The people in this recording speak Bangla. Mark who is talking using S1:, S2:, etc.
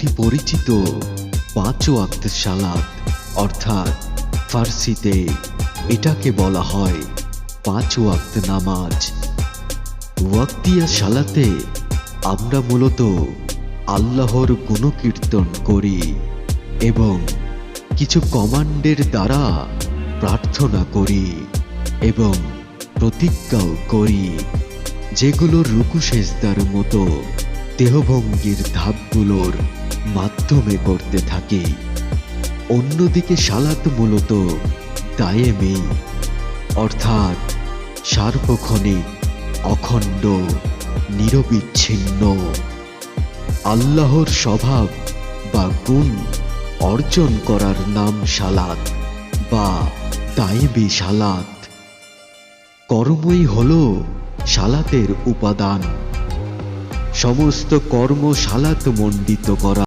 S1: পরিচিত ৫ ওয়াক্ত সালাত অর্থাৎ ফার্সিতে এটাকে বলা হয় ৫ ওয়াক্ত নামাজ। ওয়াক্তিয়া সালাতে আমরা মূলত আল্লাহর গুণকীর্তন করি এবং কিছু কমান্ডের দ্বারা প্রার্থনা করি এবং প্রতিজ্ঞাও করি, যেগুলো রুকু সেজদার মতো দেহভঙ্গির ধাপগুলোর মাধ্যমে করতে থাকি। অন্যদিকে সালাত মূলত দায়েমি অর্থাৎ সার্বক্ষণিক, অখণ্ড, নিরবিচ্ছিন্ন। আল্লাহর স্বভাব বা গুণ অর্জন করার নাম সালাত বা দায়েমি সালাত। কর্মই হলো সালাতের উপাদান। সমস্ত কর্ম সালাত মণ্ডিত করা।